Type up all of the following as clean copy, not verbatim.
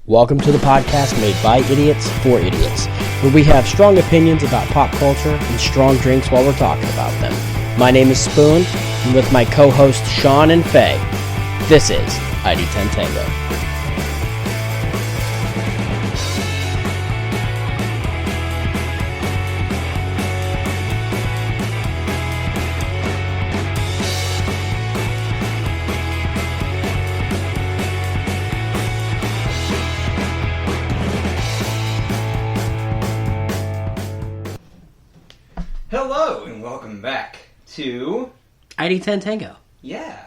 Welcome to the podcast made by idiots for idiots, where we have strong opinions about pop culture and strong drinks while we're talking about them. My name is Spoon, and with my co-hosts Sean and Faye, this is ID10 Tango. Hello and welcome back to ID10 Tango. Yeah,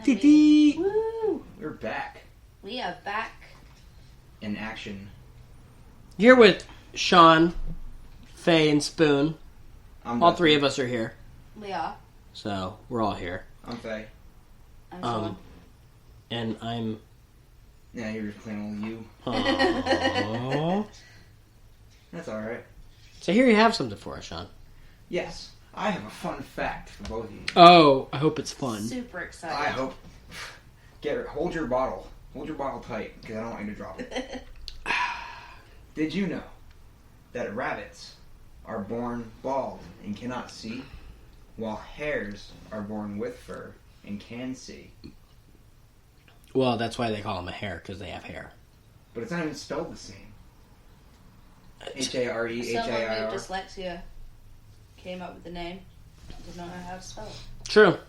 Woo! we're back We are back. in action. Here with Sean, Faye, and Spoon. I'm All Dustin. three of us are here, We are. so we're all here. I'm Faye. I'm Sean. And I'm... Yeah, you're just plain old you. Aww. That's all right. So here you have something for us, Sean. Yes, I have a fun fact for both of you. Oh, I hope it's fun. Super excited. I hope. Hold your bottle. Hold your bottle tight because I don't want you to drop it. Did you know that rabbits are born bald and cannot see, while hares are born with fur and can see? Well, that's why they call them a hare, because they have hair. But it's not even spelled the same. H-A-R-E, Someone H-A-I-R. with dyslexia came up with the name. Did not know how to spell it. True. Well,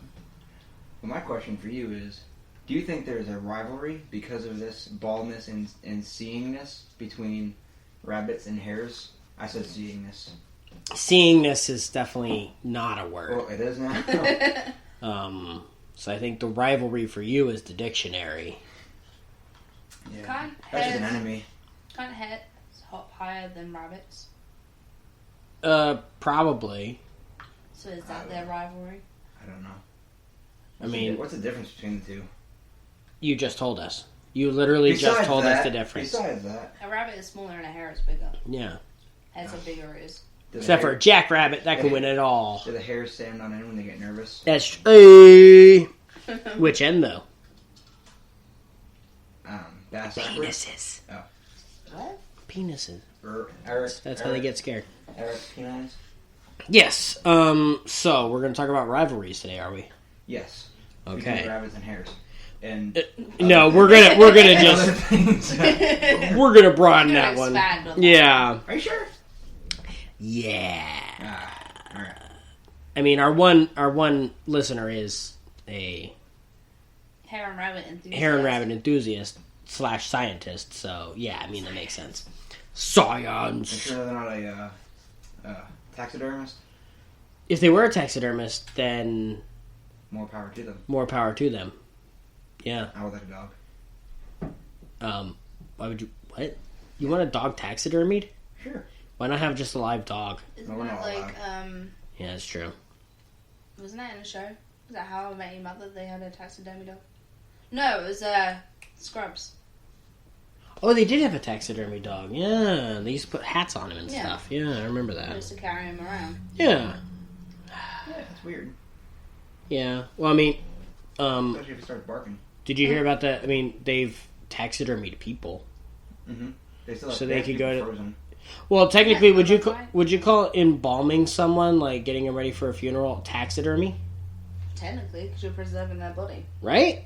my question for you is, do you think there's a rivalry because of this baldness and seeingness between rabbits and hares? I said seeingness. Seeing this is definitely not a word. Well, it is now. So I think the rivalry for you is the dictionary. Yeah. Can't That's just an hares- enemy. Can't hares hop higher than rabbits? Probably. So is that their rivalry? I don't know. What's the difference between the two? You just told us. You literally just told us the difference. Besides that, A rabbit is smaller and a hare is bigger. Yeah. Has a bigger ears. Except for a jackrabbit, that can win it all. Do the hares stand on end when they get nervous? That's which end though? Bass backwards? Penises. What? Penises. Eric. That's how they get scared. Eric penines? Yes. So we're gonna talk about rivalries today, are we? Yes. Okay. Between rabbits and hares. And No, we're gonna just other things. we're gonna broaden You're that gonna one. expand on that. Yeah. Are you sure? Yeah. All right. I mean, our one listener is a Hare and rabbit enthusiast. hare and rabbit enthusiast / scientist. So yeah, I mean that makes sense. Science. I'm sure they're not a taxidermist. If they were a taxidermist, then More power to them. more power to them. Yeah. I would like a dog. Why would you? What? You want a dog taxidermied? Sure. Why not have just a live dog? Isn't No, we're that not like, Yeah, that's true. wasn't that in a show? Was that How I Met Your Mother? They had a taxidermy dog? No, it was, Scrubs. Oh, they did have a taxidermy dog. Yeah, they used to put hats on him and Yeah. stuff. Yeah, I remember They that. used to carry him around. Yeah. Yeah, it's weird. Yeah. Well, I mean, Especially if it starts barking. did you hear about that? I mean, they've taxidermied people. Mm-hmm. They still have So they could go to- frozen. Well, technically, Yeah, would you call embalming someone, like getting them ready for a funeral, taxidermy? Technically, because you're preserving their body. Right?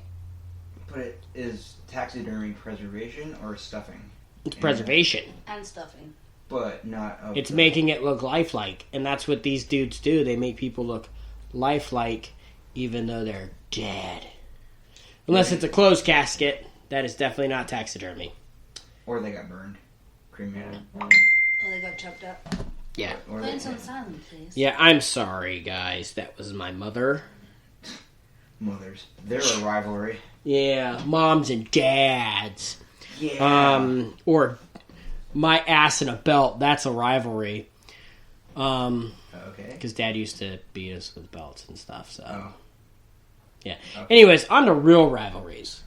But it is taxidermy preservation or stuffing? It's preservation. And stuffing. But not of It's the- making it look lifelike, and that's what these dudes do. They make people look lifelike, even though they're dead. Unless it's a closed casket, that is definitely not taxidermy. Or they got burned. Cremated. Or they got chopped up. Yeah. Or Put they, in some silent, please. Yeah, I'm sorry, guys. That was my mother. mothers. They're a rivalry. Yeah, moms and dads. Yeah. Or my ass in a belt. That's a rivalry. Okay. Because Dad used to beat us with belts and stuff. So, Oh. yeah. Okay. Anyways, on to real rivalries.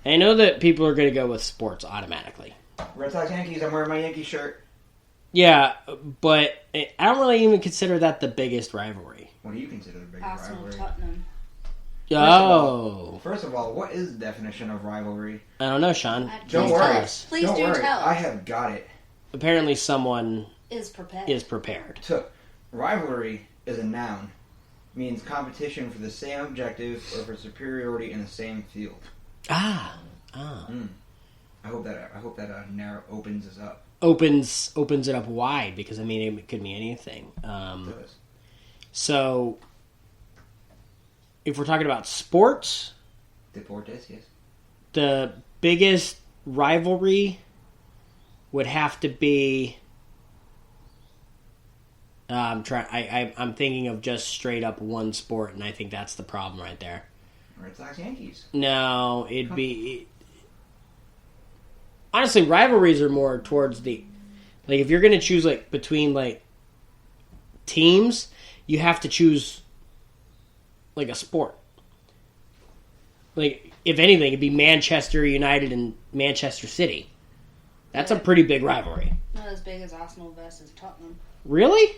I know that people are going to go with sports automatically. Red Sox Yankees. I'm wearing my Yankee shirt. Yeah, but I don't really even consider that the biggest rivalry. What do you consider the biggest Arsenal, rivalry? Tottenham. First of all, what is the definition of rivalry? I don't know, Sean. Don't Please worry. tell us. Please Don't do worry. tell us. I have got it. Apparently someone Is prepared. is prepared. So, rivalry is a noun. Means competition for the same objective or for superiority in the same field. Ah. I hope that narrow opens us up. Opens it up wide because, I mean, it could mean anything. It does. So, if we're talking about sports, Deportes, yes. the biggest rivalry would have to be. I'm thinking of just straight up one sport, and I think that's the problem right there. Red Sox, Yankees. No, it'd be. Honestly, rivalries are more towards the. Like, if you're going to choose, like, between, like, teams, you have to choose, like, a sport. Like, if anything, it'd be Manchester United and Manchester City. That's a pretty big rivalry. Not as big as Arsenal versus Tottenham. Really?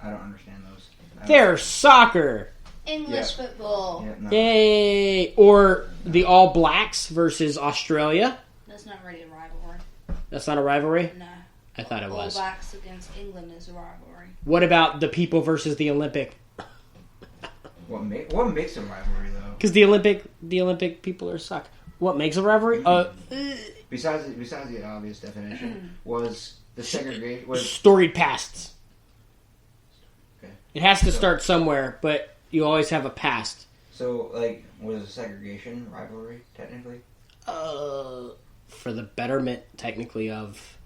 I don't understand those. They're soccer. English football. Yeah, no. Yay! Or the All Blacks versus Australia. That's not really a rivalry. That's not a rivalry? No. I thought it was. All Blacks against England is a rivalry. What about the people versus the Olympic? What makes a rivalry though? Because the Olympic people are suck. What makes a rivalry? Besides the obvious definition, was the segregation was Storied pasts. Okay. It has to start somewhere, but you always have a past. so like was a segregation rivalry technically? For the betterment, technically, of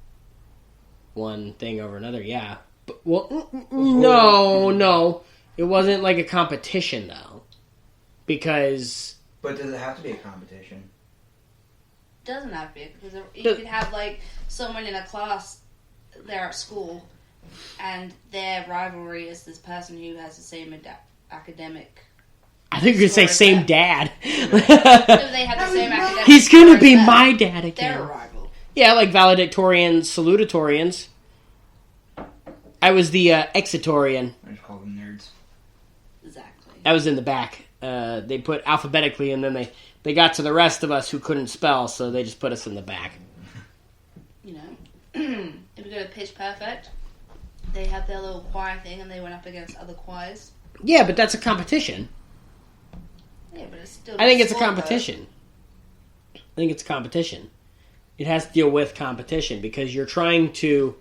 one thing over another, yeah. But, well, no. It wasn't like a competition, though. Because... But does it have to be a competition? Doesn't have to be, because you could have like someone in a class there at school, and their rivalry is this person who has the same academic. I think you're gonna say same dad. If they have the same academic. He's gonna scores, be then my dad again. They're a rival. Yeah, like valedictorians, salutatorians. I was the exitorian. I just call them nerds. Exactly. I was in the back. They put alphabetically, and then they got to the rest of us who couldn't spell, so they just put us in the back. You know, if you go to Pitch Perfect, they had their little choir thing, and they went up against other choirs. Yeah, but that's a competition. Yeah, but it's still. I think it's a sport, competition. I think it's a competition. It has to deal with competition because you're trying to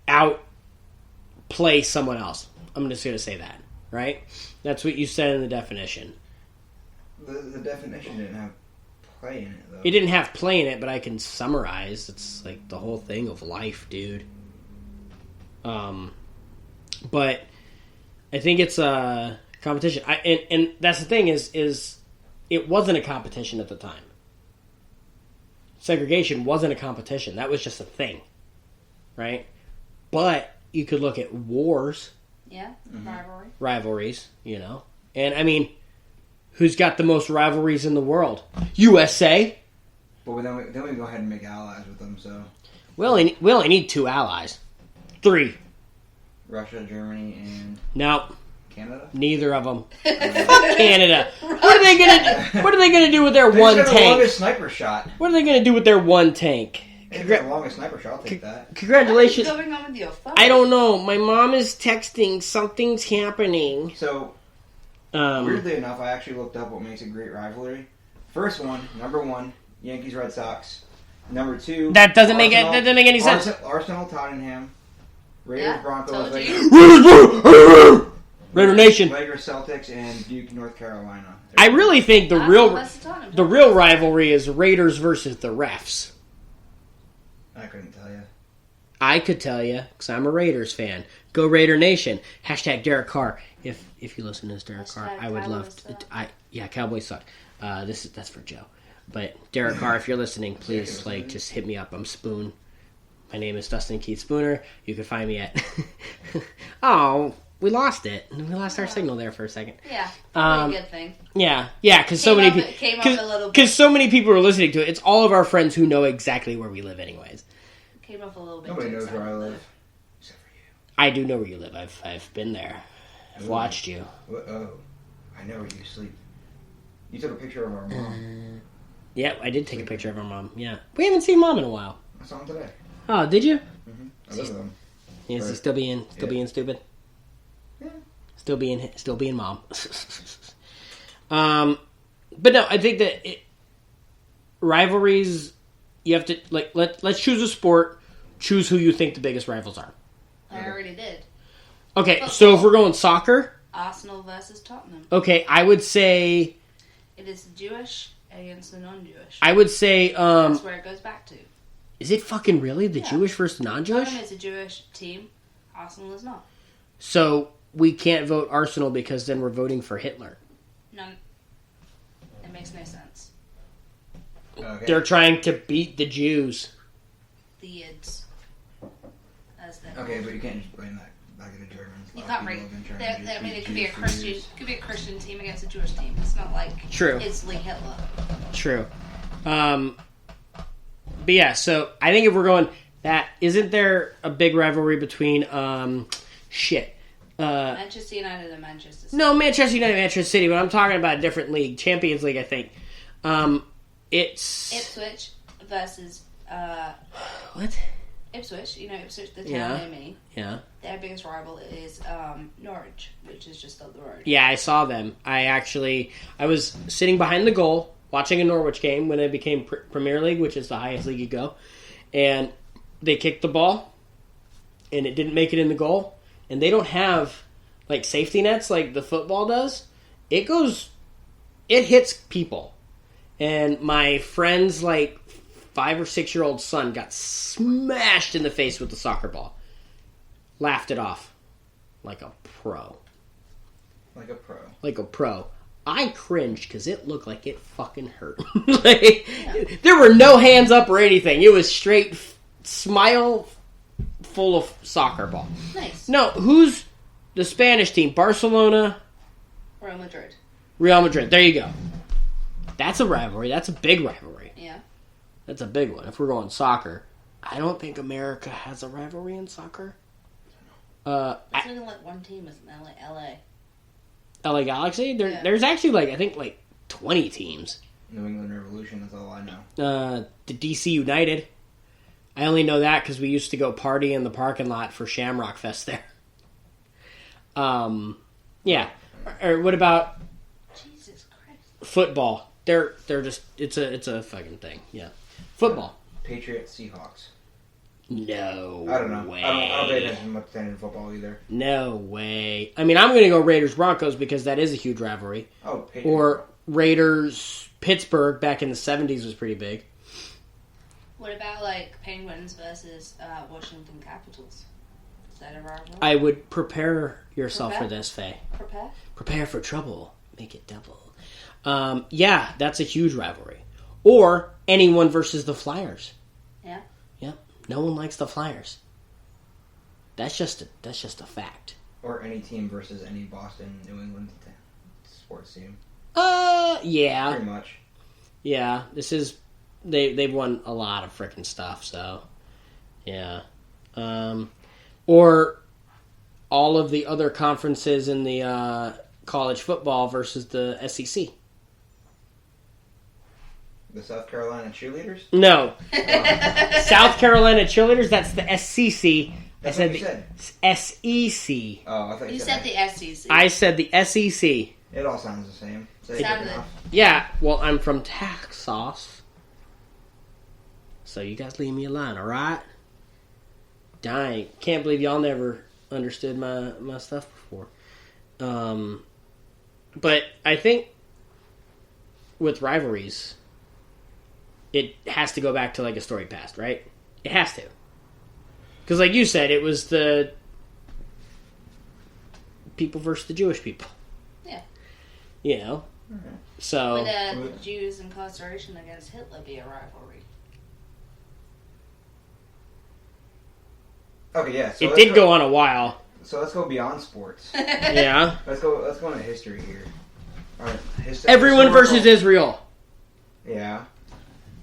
outplay someone else. I'm just going to say that, right? That's what you said in the definition. The definition didn't have play in it though. It didn't have play in it, but I can summarize. It's like the whole thing of life, dude. But I think it's a competition. And that's the thing is it wasn't a competition at the time. Segregation wasn't a competition. That was just a thing, right? But you could look at wars. Yeah, Rivalries, you know. And, I mean, who's got the most rivalries in the world? USA. But then we go ahead and make allies with them, so... We only need 2 allies. 3. Russia, Germany, and... No. Canada? Neither of them. Fuck Canada. What are they gonna do with their one They just got the tank? longest sniper shot. What are they gonna do with their one tank? If they're the longest sniper shot, I'll take that. Congratulations. What's going on with your phone? I don't know. My mom is texting. Something's happening. So, weirdly enough, I actually looked up what makes a great rivalry. First one, number 1, Yankees Red Sox. Number 2, That doesn't make any sense. Arsenal Tottenham. Raiders Yeah, Broncos. told Lakers, Raider Nation. Lakers Celtics and Duke North Carolina. I really think the Tottenham. real rivalry is Raiders versus the refs. I couldn't tell you. I could tell you, because I'm a Raiders fan. Go Raider Nation. Hashtag Derek Carr. If you listen to this, Derek Carr, I would love to. Cowboys suck. That's for Joe. But Derek Carr, if you're listening, please just hit me up. I'm Spoon. My name is Dustin Keith Spooner. You can find me at. Oh, we lost it. We lost our signal there for a second. Yeah, probably a good thing. Yeah, because so many people came up a little bit. Because so many people are listening to it. It's all of our friends who know exactly where we live, anyways. Came up a little bit. Nobody knows where I live, except for you. I do know where you live. I've been there. I've watched you. Oh, I know where you sleep. You took a picture of our mom. Yeah, I did take a picture of our mom. Yeah. We haven't seen Mom in a while. I saw him today. Oh, did you? Mm-hmm. I live with him. Is he still being stupid? Yeah. Still being mom. But no, I think that rivalries, you have to, like, let's choose a sport, choose who you think the biggest rivals are. I already did. Okay, Football. so if we're going soccer. Arsenal versus Tottenham. Okay, I would say. It is Jewish against the non-Jewish. I would say. That's where it goes back to. Is it fucking really the Jewish versus non-Jewish? Tottenham is a Jewish team. Arsenal is not. So we can't vote Arsenal because then we're voting for Hitler. No. It makes no sense. Okay. They're trying to beat the Jews. The Yids. As they're Okay, called. but you can't just blame that back at the Germans. You can't rate. I mean, it could be a Christian team against a Jewish team. It's not like True. Italy Hitler. True. But yeah, so I think if we're going that, isn't there a big rivalry between Manchester United and Manchester City. No, Manchester United, Manchester City, but I'm talking about a different league, Champions League, I think. It's Ipswich versus what? Ipswich. You know Ipswich, the town near me. Yeah. Their biggest rival is Norwich, which is just up the road. Yeah, I saw them. I was sitting behind the goal watching a Norwich game when it became Premier League, which is the highest league you go, and they kicked the ball, and it didn't make it in the goal, and they don't have like safety nets like the football does. It hits people, and my friend's like 5 or 6 year old son got smashed in the face with the soccer ball. Laughed it off like a pro. Like a pro. Like a pro. I cringed because it looked like it fucking hurt. There were no hands up or anything. It was straight smile full of soccer ball. Nice. No, who's the Spanish team? Barcelona? Real Madrid. Real Madrid. There you go. That's a rivalry. That's a big rivalry. Yeah. That's a big one. If we're going soccer, I don't think America has a rivalry in soccer. It's only like one team, isn't there? Like LA. LA Galaxy? There's actually I think 20 teams. New England Revolution, that's all I know. The DC United. I only know that because we used to go party in the parking lot for Shamrock Fest there. Yeah. Or what about Jesus Christ. football? They're just it's a fucking thing. Yeah. Football. Patriots, Seahawks. No I don't know. way. I don't pay attention much in football either. No way. I mean, I'm going to go Raiders Broncos because that is a huge rivalry. Oh, Patriots. Or Raiders Pittsburgh back in the 70s was pretty big. What about like Penguins versus Washington Capitals? Is that a rivalry? I would prepare yourself Prepare? for this, Faye. Prepare? Prepare for trouble. Make it double. Yeah, that's a huge rivalry. Or anyone versus the Flyers. Yeah. Yep. No one likes the Flyers. That's just a fact. Or any team versus any Boston, New England sports team. Yeah. Pretty much. Yeah. This is they've won a lot of frickin' stuff, so yeah. Or all of the other conferences in the college football versus the SEC. The South Carolina cheerleaders? No. South Carolina cheerleaders, that's the SCC. That's I said what you the SEC. Oh, I thought You said the SEC. I said the SEC. It all sounds the same. Say it Sounded. enough. Yeah, well, I'm from Texas. So you guys leave me alone, alright? Dang. Can't believe y'all never understood my stuff before. But I think with rivalries, it has to go back to like a storied past, right? It has to. Because like you said, it was the people versus the Jewish people. Yeah. You know? Mm-hmm. So... Would Jews' incarceration against Hitler be a rivalry? Okay, yeah. So it let's did go on a while. So let's go beyond sports. Yeah. Let's go into history here. All right, Everyone versus Israel. Yeah.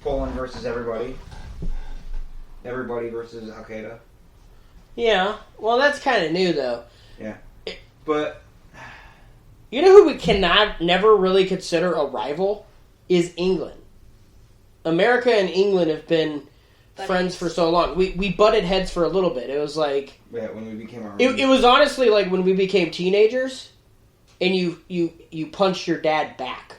Poland versus everybody. Everybody versus Al Qaeda. Yeah. Well, that's kind of new, though. Yeah. But You know who we never really consider a rival? Is England. America and England have been friends for so long. We butted heads for a little bit. It was like... Yeah, when we became our... It was honestly like when we became teenagers, and you punched your dad back.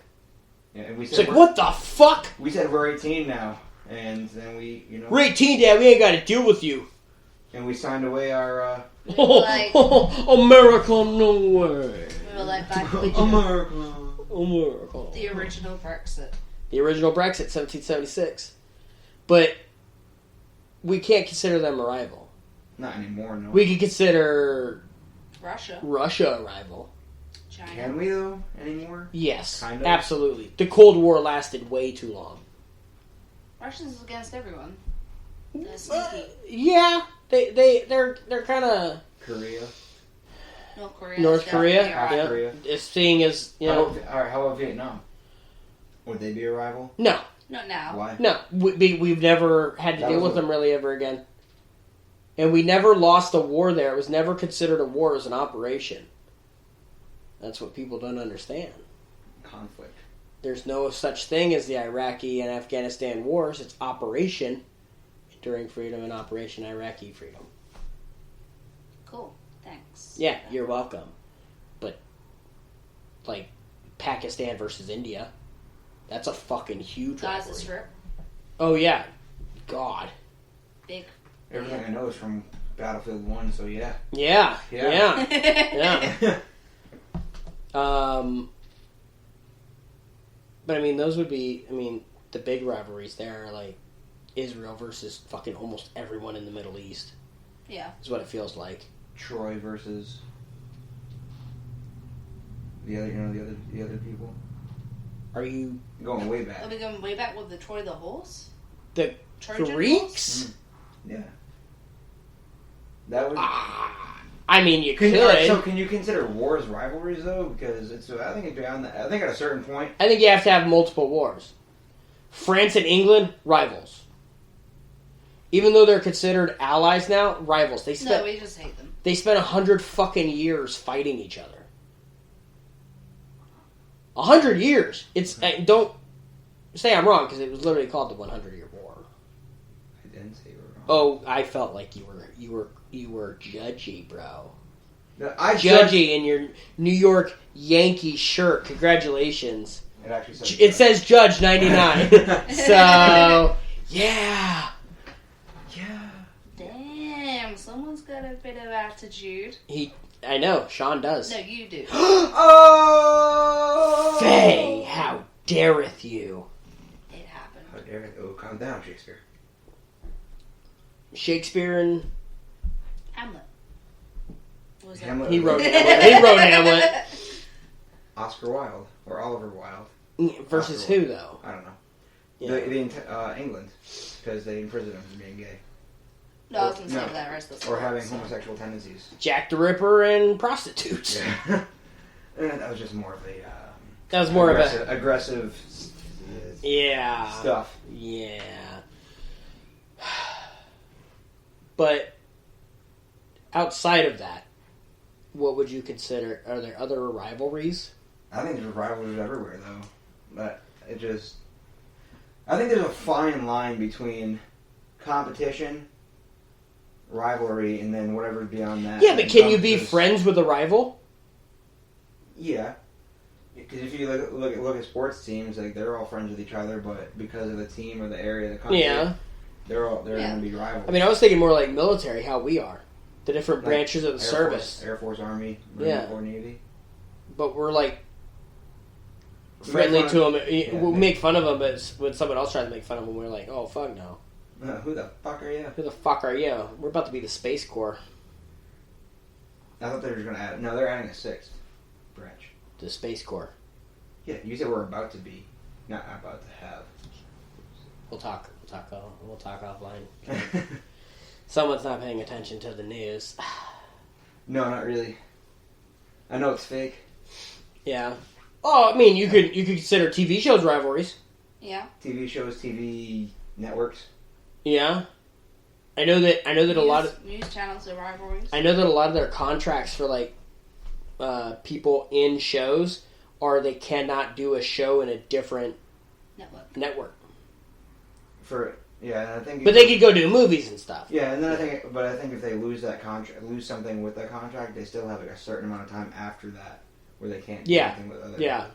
Yeah, and we said, it's like, what the fuck? We said we're 18 now, and then we, We're 18, Dad, we ain't got to deal with you. And we signed away our... Like, America, no way. We were like back with America. the original Brexit. The original Brexit, 1776. But we can't consider them a rival. Not anymore, no. We can consider Russia a rival. China. Can we, though, anymore? Yes, kind of. Absolutely. The Cold War lasted way too long. Russia's against everyone. Yeah, they're kind of Korea. North Korea. South Korea. It's seeing as How about Vietnam? Would they be a rival? No. Not now. Why? No, we've never had to deal with them really ever again. And we never lost a war there. It was never considered a war as an operation. That's what people don't understand. Conflict. There's no such thing as the Iraqi and Afghanistan wars. It's Operation Enduring Freedom and Operation Iraqi Freedom. Cool. Thanks. Yeah, you're welcome. But, like, Pakistan versus India, that's a fucking huge Gaza rivalry. Strip. Oh, yeah. God. Big. Everything I know is from Battlefield 1, so yeah. Yeah. Yeah. Yeah. But, I mean, those would be, the big rivalries there are, like, Israel versus fucking almost everyone in the Middle East. Yeah. Is what it feels like. Troy versus the other people. Are you going way back? Are we going way back with the Troy the horse? The Trojan Greeks? horse? Yeah. That would. You could. So can you consider wars rivalries though? Because I think at a certain point. I think you have to have multiple wars. France and England, rivals. Even though they're considered allies now, rivals. We just hate them. They spent 100 fucking years fighting each other. 100 years. Don't say I'm wrong because it was literally called the 100-Year War. I didn't say you were wrong. Oh, I felt like you were judgy, bro. No, judgy in your New York Yankee shirt. Congratulations. It actually says. It says Judge 99. So yeah. Damn, someone's got a bit of attitude. I know, Sean does. No, you do. Oh! Faye, how dareth you? It happened. How dare it? Oh, calm down, Shakespeare. Shakespeare and Hamlet. What was that? Hamlet. he wrote Hamlet. Oscar Wilde or Oliver Wilde Versus Oscar who Wilde. though? I don't know. Yeah. England, because they imprisoned him for being gay. No, I was going to say that rest of the Or having homosexual tendencies. Jack the Ripper and prostitutes. Yeah. That was just more of a. That was more aggressive. Yeah. Stuff. Yeah. But outside of that, what would you consider? Are there other rivalries? I think there's rivalries everywhere, though. But it just. I think there's a fine line between competition, rivalry, and then whatever's beyond that. Yeah, but can you be friends with a rival? Yeah. Because if you look at sports teams, like they're all friends with each other, but because of the team or the area of the country, they're going to be rivals. I was thinking more like military, how we are, the different branches of the service, Air Force, Army, Marine Corps, Navy. But we're like friendly to them. We'll make fun of them, but when someone else tries to make fun of them, we're like, oh fuck no. Who the fuck are you? Who the fuck are you? We're about to be the Space Corps. I thought they were going to add. No, they're adding a sixth branch. The Space Corps. Yeah, you said we're about to be, not about to have. We'll talk offline. Someone's not paying attention to the news. No, not really. I know it's fake. Yeah. Oh, you could consider TV shows rivalries. Yeah. TV shows, TV networks. Yeah. I know that a lot of news channels are rivalries. I know that a lot of their contracts for like people in shows, or they cannot do a show in a different network. I think. But they could go do movies and stuff. Yeah, and then I think if they lose that contract, lose something with that contract, they still have like a certain amount of time after that where they can't do anything with other. Yeah,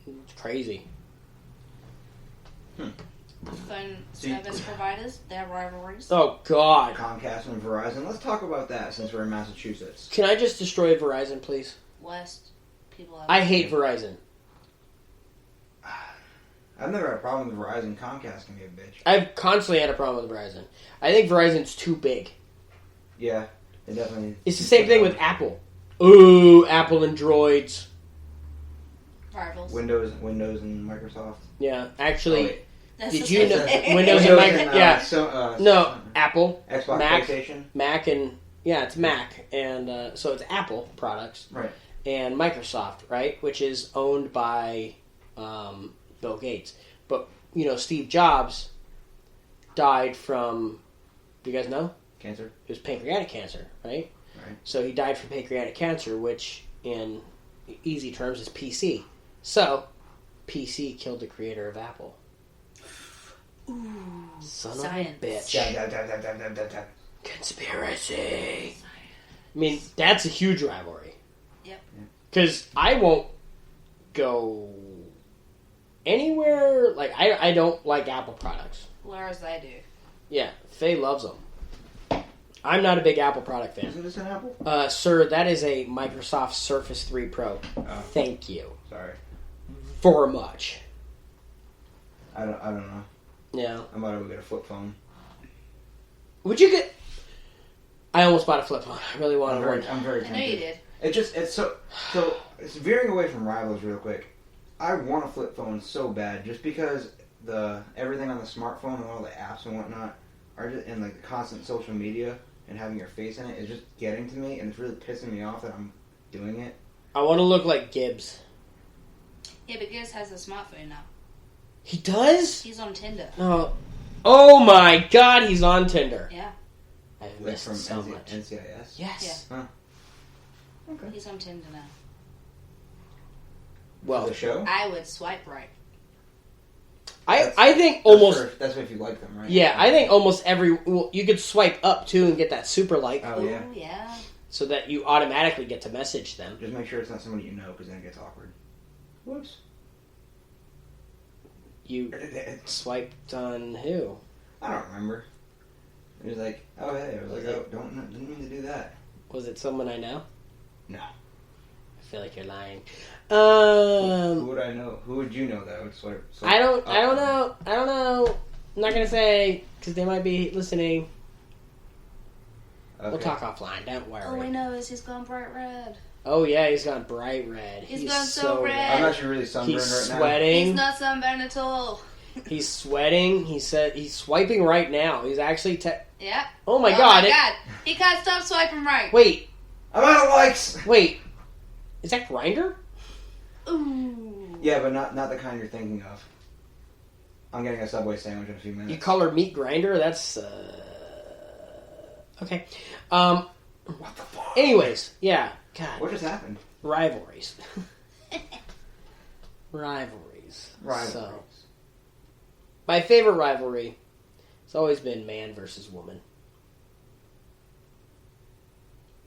it's crazy. Phone service providers, their rivalries. Oh God. Comcast and Verizon. Let's talk about that since we're in Massachusetts. Can I just destroy Verizon, please? Worst people ever. I hate Verizon. I've never had a problem with Verizon. Comcast can be a bitch. I've constantly had a problem with Verizon. I think Verizon's too big. Yeah, it definitely. It's the same thing with Apple. Ooh, Apple and droids. Rivals. Windows and Microsoft. Yeah, actually, That's did the you same know thing. Windows and Microsoft? Yeah, no, Apple, Xbox, Mac, PlayStation, Mac, and it's Mac, and so it's Apple products, right? And Microsoft, right, which is owned by Bill Gates. But Steve Jobs died from. Do you guys know? Cancer. It was pancreatic cancer, right? Right. So he died from pancreatic cancer, which in easy terms is PC. So PC killed the creator of Apple. Ooh, Son science. of a bitch. Conspiracy. I mean, that's a huge rivalry. Yep. Because I won't go anywhere. Like, I don't like Apple products. Whereas I do. Yeah, Faye loves them. I'm not a big Apple product fan. Isn't this an Apple? Sir, that is a Microsoft Surface 3 Pro. Oh. Thank you. Sorry. For much. I don't know. Yeah. I'm about to go get a flip phone. Would you get... I almost bought a flip phone. I really wanted one. I'm very I tempted. know you did. It's so it's veering away from rivals real quick. I want a flip phone so bad just because everything on the smartphone and all the apps and whatnot are just, and like the constant social media and having your face in it is just getting to me, and it's really pissing me off that I'm doing it. I want to look like Gibbs. Yeah, but Gibbs has a smartphone now. He does? He's on Tinder. No. Oh my God, he's on Tinder. Yeah. I've Like missed from so much. NCIS. Yes. Yeah. Okay. He's on Tinder now. Well, the show. I would swipe right. I think almost... That's if you like them, right? Yeah, I think almost every... Well, you could swipe up, too, and get that super like. Oh, yeah. Ooh, yeah. So that you automatically get to message them. Just make sure it's not somebody you know, because then it gets awkward. Whoops. You swiped on who? I don't remember. It was like, oh hey, I was like, oh, didn't mean to do that. Was it someone I know? No. I feel like you're lying. Who would I know? Who would you know that would swipe I don't know. I'm not gonna say because they might be listening. Okay. We'll talk offline. Don't worry. All we know is he's gone bright red. Oh yeah, he's gone bright red. He's gone so red. I'm actually really sunburned He's right sweating. He's not sunburned at all. He's sweating. He said he's swiping right now. He's actually. Yeah. Oh my God! He can't stop swiping right. Wait. now. I'm out of likes! Wait. Is that Grindr? Ooh. Yeah, but not the kind you're thinking of. I'm getting a Subway sandwich in a few minutes. You call her meat grinder? That's okay. What the fuck? Anyways, yeah. God. What just happened? Rivalries. Rivalries. Rivalries. So, my favorite rivalry has always been man versus woman.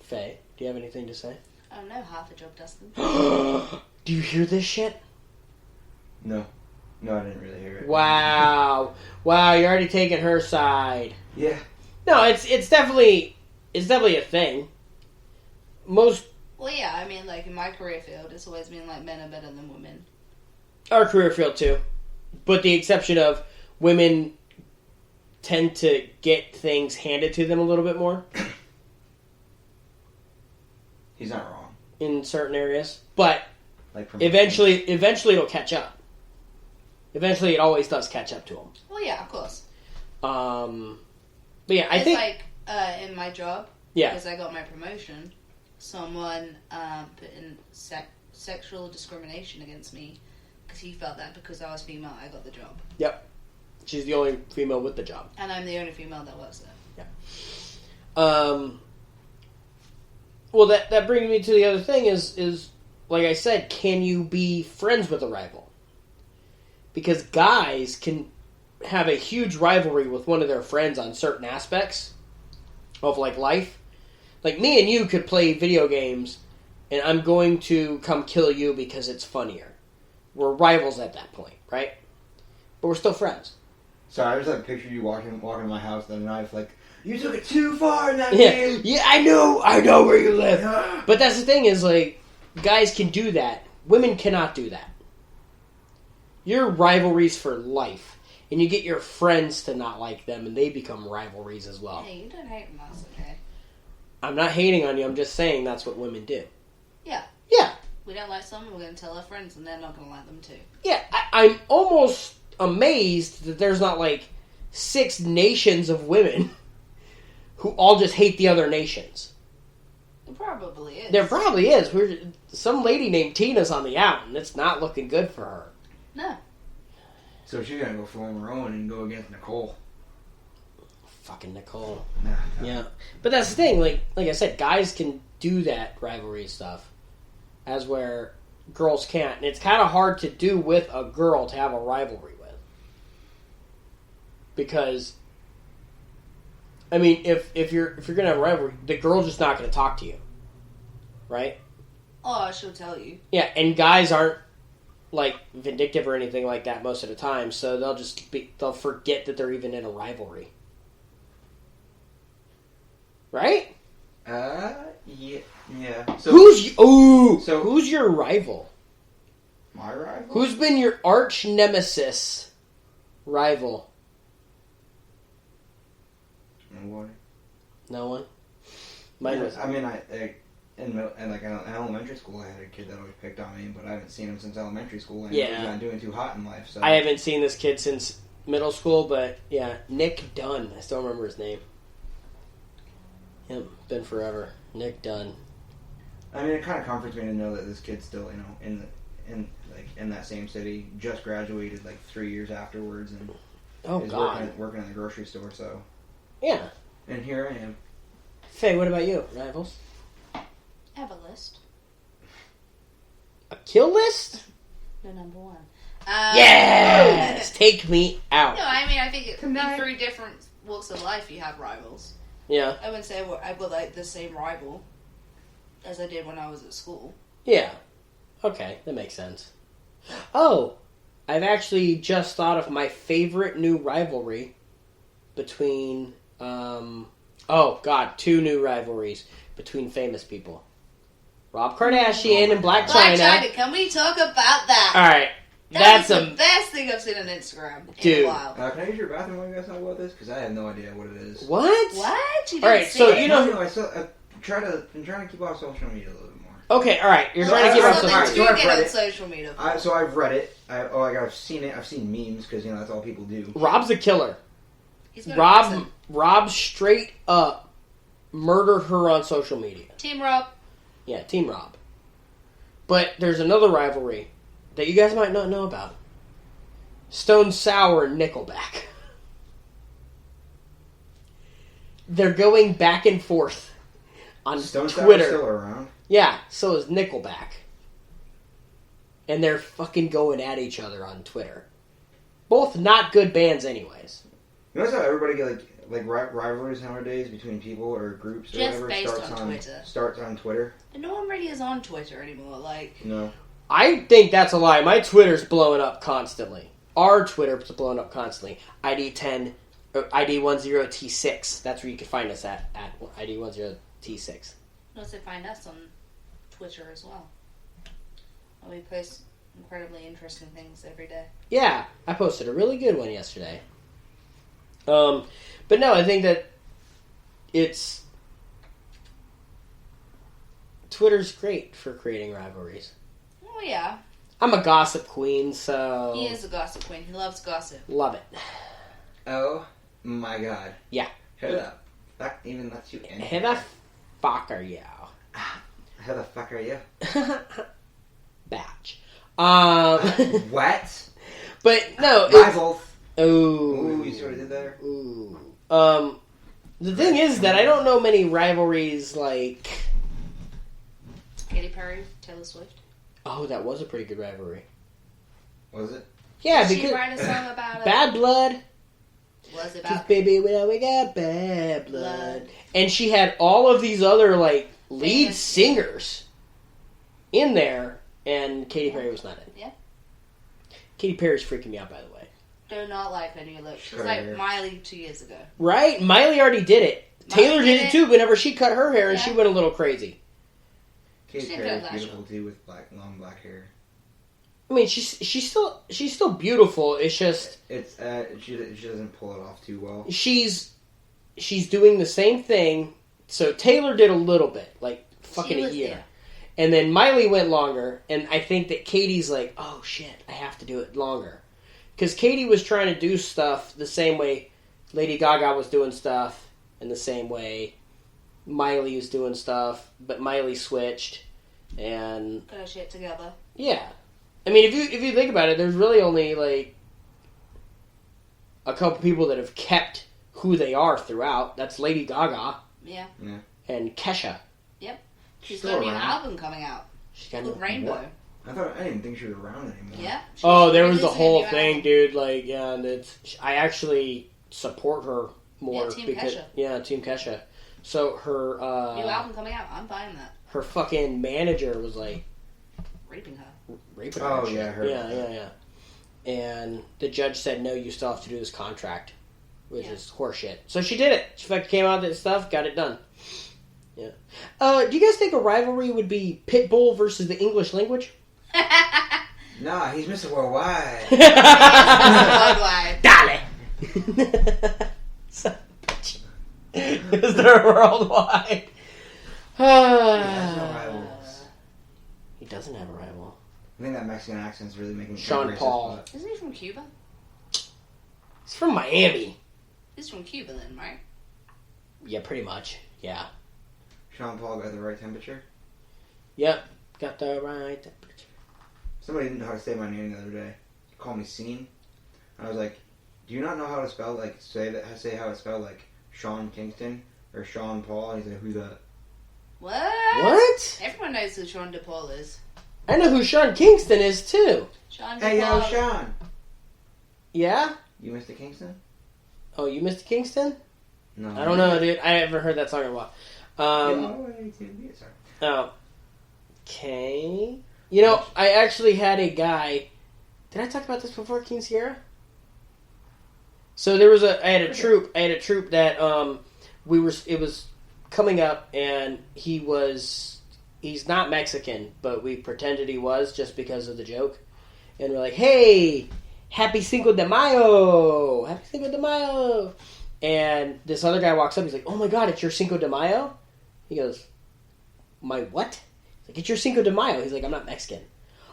Faye, do you have anything to say? Oh no, half the job, Dustin. Do you hear this shit? No, I didn't really hear it. Wow, you're already taking her side. Yeah. No, it's definitely a thing. Most Well, yeah, I mean, like in my career field, it's always been like men are better than women. our career field too, but the exception of women tend to get things handed to them a little bit more. He's not wrong. In certain areas, but Like from eventually it'll catch up. Eventually, it always does catch up to them. Well, yeah, of course. But yeah, I it's think like in my job, yeah, because I got my promotion, someone put in sexual discrimination against me because he felt that because I was female, I got the job. Yep. She's the only female with the job. And I'm the only female that works there. Yeah. Well, that brings me to the other thing is like I said, can you be friends with a rival? Because guys can have a huge rivalry with one of their friends on certain aspects of like life. Like me and you could play video games and I'm going to come kill you because it's funnier. We're rivals at that point, right? But we're still friends. So I just like picture you walking to my house with a knife, like, you took it too far in that Yeah, game. yeah, I know where you live. Yeah. But that's the thing is, like, guys can do that. Women cannot do that. You're rivalries for life. And you get your friends to not like them, and they become rivalries as well. Hey, you don't hate on us, okay? I'm not hating on you, I'm just saying that's what women do. Yeah. Yeah. We don't like someone, we're going to tell our friends, and they're not going to like them too. Yeah, I'm almost amazed that there's not, like, 6 nations of women who all just hate the other nations. There probably is. There probably is. Some lady named Tina's on the out, and it's not looking good for her. No. So she's gonna go form her own and go against Nicole. Fucking Nicole. Nah. Yeah. But that's the thing, like I said, guys can do that rivalry stuff. As where girls can't. And it's kind of hard to do with a girl to have a rivalry with. Because, I mean, if you're gonna have a rivalry, the girl's just not gonna talk to you. Right? Oh, she'll tell you. Yeah, and guys aren't like vindictive or anything like that most of the time, so they'll forget that they're even in a rivalry. Right? Yeah. So who's your rival? My rival? Who's been your arch nemesis rival? No one? Mine was... In elementary school, I had a kid that always picked on me, but I haven't seen him since elementary school, and Yeah. he's not doing too hot in life. So I haven't seen this kid since middle school, but yeah, Nick Dunn. I still remember his name. Yep, been forever. Nick Dunn. I mean, it kind of comforts me to know that this kid's still, in that same city, just graduated like 3 years afterwards, and is working in the grocery store. So yeah, and here I am. Faye, what about you? Rivals? I have a list. A kill list? No, number 1. Yes! Take me out. No, I mean, I think it could be 3 different walks of life you have rivals. Yeah. I wouldn't say I've got like the same rival as I did when I was at school. Yeah. Okay, that makes sense. Oh, I've actually just thought of my favorite new rivalry between, 2 new rivalries between famous people. Rob Kardashian and Black China. Can we talk about that? Alright. That's the best thing I've seen on Instagram in a while. Can I use your bathroom while you guys talk about this? Because I have no idea what it is. What? What? You alright, so you know... I'm trying to keep off social media a little bit more. Okay, alright. You're trying to keep off social media. So get on social media. So I've read it. I've seen it. I've seen memes because, that's all people do. Rob's a killer. Rob straight up murdered her on social media. Team Rob. Yeah, Team Rob. But there's another rivalry that you guys might not know about. Stone Sour and Nickelback. They're going back and forth on Stone Twitter. Sour's still around? Yeah, so is Nickelback. And they're fucking going at each other on Twitter. Both not good bands anyways. You notice how everybody get like rivalries nowadays between people or groups or just whatever based on Twitter. Starts on Twitter. And no one really is on Twitter anymore. Like no, I think that's a lie. My Twitter's blowing up constantly. Our Twitter's blowing up constantly. ID10T6. That's where you can find us at ID10T6. Also find us on Twitter as well. We post incredibly interesting things every day. Yeah, I posted a really good one yesterday. But no, I think that Twitter's great for creating rivalries. Oh yeah. I'm a gossip queen, so... He is a gossip queen. He loves gossip. Love it. Oh my god. Yeah. Who the fuck even lets you in? Who the fuck are you? Who the fuck are you? Batch. What? But no, Rivals. Ooh, you see what I did there? Ooh. The thing is that I don't know many rivalries like Katy Perry, Taylor Swift. Oh, that was a pretty good rivalry. Was it? Yeah, Did because she write a song about it? Bad Blood. Was it 'Cause about baby, we got bad blood. And she had all of these other like lead Famous. singers in there, and Katy Perry was not in. Yeah. Katy Perry's freaking me out, by the way. Do not like her new look. She's Cut her like hair. Miley 2 years ago. Right? Miley already did it. Miley Taylor did it too. Whenever she cut her hair, and Yeah. she went a little crazy. Katy She Perry's does beautiful too with long black hair. I mean, she's still beautiful. It's just It's she doesn't pull it off too well. she's doing the same thing. So Taylor did a little bit, like fucking She a was year. there. And then Miley went longer, and I think that Katie's like, oh shit, I have to do it longer. Because Katie was trying to do stuff the same way Lady Gaga was doing stuff, and the same way Miley was doing stuff, but Miley switched, and Got her shit together. yeah. I mean, if you think about it, there's really only like a couple people that have kept who they are throughout. That's Lady Gaga Yeah. and Kesha. She's still got a new around. album coming out. She's got Called no- Rainbow. What? I didn't think she was around anymore. Yeah. She's Oh, there was the releasing a whole new thing, album. dude. Like, yeah, and I actually support her more Yeah, Team because Kesha. yeah, Team Kesha. So her New album coming out. I'm buying that. her fucking manager was like Raping her. raping her. Oh, and shit. yeah, I heard yeah, about yeah, yeah. And the judge said no, you still have to do this contract, which Yeah. is horseshit. So she did it. She fucking came out with that stuff, got it done. Yeah. Do you guys think a rivalry would be Pitbull versus the English language? Nah, he's Mr. Worldwide. Worldwide. Dale. Son of a bitch. Is there worldwide? He has no rivals. He doesn't have a rival. I think that Mexican accent's really making me Sean racist, Paul. but- Isn't he from Cuba? He's from Miami. He's from Cuba then, right? Yeah, pretty much. Yeah. Sean Paul got the right temperature. Yep. Got the right temperature. Somebody didn't know how to say my name the other day. He called me Scene. I was like, "Do you not know how to spell say how it's spelled like Sean Kingston or Sean Paul?" And he's like, "Who's that?" What? Everyone knows who Sean DePaul is. I know who Sean Kingston is, too. Sean DePaul. Hey, yo, Sean. Yeah? You Mr. Kingston? Oh, you Mr. Kingston? No. I don't know, dude. I haven't heard that song in a while. Sorry. Oh. Okay. You know, I actually had a guy. Did I talk about this before, King Sierra? So there was I had a troop that it was coming up, and he's not Mexican, but we pretended he was just because of the joke. And we're like, "Hey, happy Cinco de Mayo! Happy Cinco de Mayo!" And this other guy walks up. He's like, "Oh my God, it's your Cinco de Mayo?" He goes, "My what?" He's like, "It's your Cinco de Mayo." He's like, "I'm not Mexican."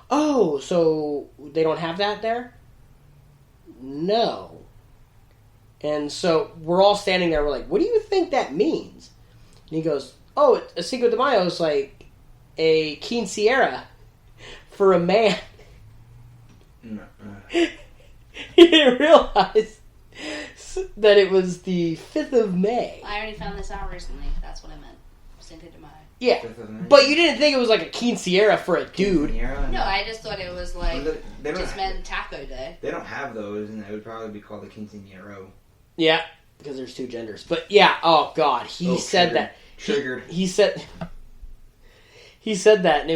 "Oh, so they don't have that there?" "No." And so we're all standing there. We're like, "What do you think that means?" And he goes, "Oh, a Cinco de Mayo is like a quinceañera for a man." No. He didn't realize that it was the 5th of May. I only found this out recently. That's what I meant. Cinco de Mayo. Yeah, but you didn't think it was like a quinceañera for a dude. No, I just thought it was like They don't just meant Taco Day. They don't have those, and it would probably be called a quinceañero. Yeah, because there's two genders. But yeah, oh God, he said triggered. that. Triggered. He said that, and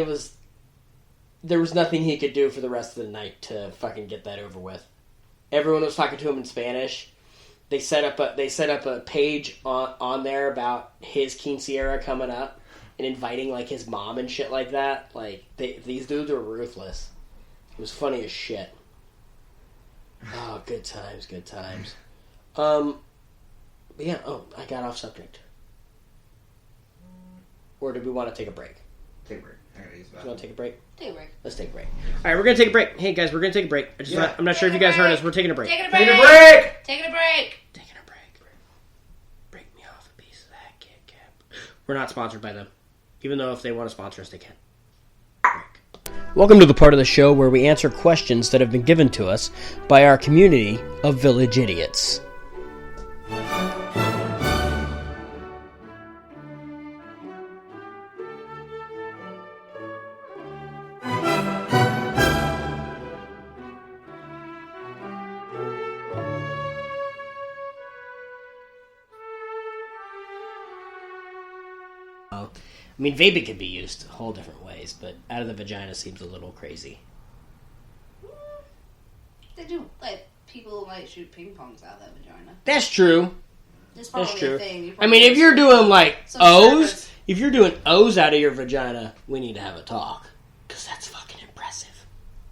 there was nothing he could do for the rest of the night to fucking get that over with. Everyone was talking to him in Spanish. They set up a page on there about his quinceañera coming up and inviting like his mom and shit like that. Like these dudes were ruthless. It was funny as shit. Oh, good times, good times. But yeah. Oh, I got off subject. Or do we want to take a break? Take a break. I gotta use the Do you want to take a break? Take a break. Let's take a break. All right, we're gonna take a break. Hey guys, we're gonna take a break. I'm not sure if you guys heard us. We're taking a break. Taking a break. Taking a break! Taking a break. Taking a break. Break me off a piece of that Kit Kat. We're not sponsored by them, even though if they want to sponsor us, they can. Break. Welcome to the part of the show where we answer questions that have been given to us by our community of village idiots. I mean, vaping can be used whole different ways, but out of the vagina seems a little crazy. They do, like, people might shoot ping pongs out of that vagina. That's true. It's probably That's true. a thing. I mean, if you're doing, like, some O's, service. if you're doing O's out of your vagina, we need to have a talk. Because that's fucking impressive.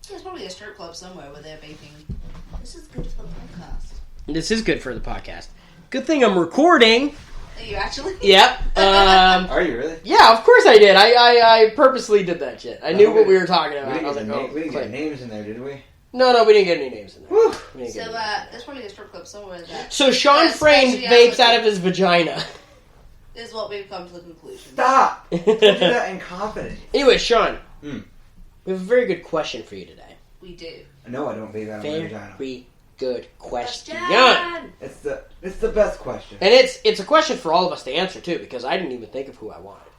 There's probably a strip club somewhere where they're vaping. This is good for the podcast. This is good for the podcast. Good thing I'm recording. Are you actually? Yep. Are you really? Yeah, of course I did. I purposely did that shit. I knew what we were talking about. I was like, we didn't click. get names in there, did we? No, we didn't get any names in there. Whew. We didn't get So, any names. there's probably a strip club somewhere that So Sean That's Frayne speciality vapes out of his vagina. is what we've come to the conclusion. Stop! Don't do that in confidence. Anyway, Sean, Hmm. we have a very good question for you today. We do. No, I don't vape out of my vagina. Very good question. Question! It's the best question. And it's a question for all of us to answer too, because I didn't even think of who I wanted.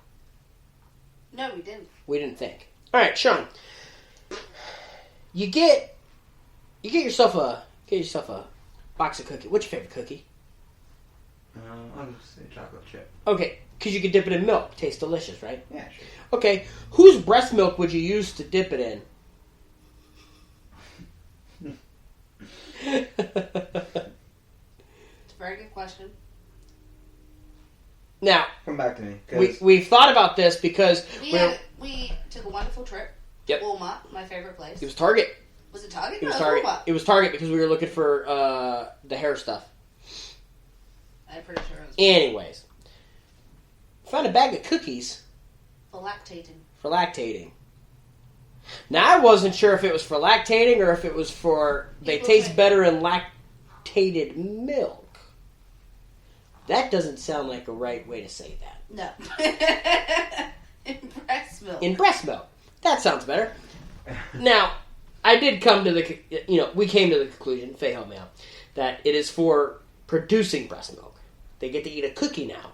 No, we didn't. We didn't think. All right, Sean. You get yourself a box of cookies. What's your favorite cookie? I'll just say chocolate chip. Okay, because you could dip it in milk. Tastes delicious, right? Yeah, sure. Okay, whose breast milk would you use to dip it in? It's a very good question. Now, Come back to me. we've thought about this because We took a wonderful trip. Yep. Walmart, my favorite place. it was Target. Was it Target? It was No, Target. Walmart. It was Target because we were looking for the hair stuff. I'm pretty sure it was Anyways, found a bag of cookies for lactating. for lactating. Now, I wasn't sure if it was for lactating or if it was for they People taste think- better in lactated milk. That doesn't sound like a right way to say that. No. In breast milk. In breast milk. That sounds better. Now, I did come to we came to the conclusion, Faye helped me out, that it is for producing breast milk. They get to eat a cookie now.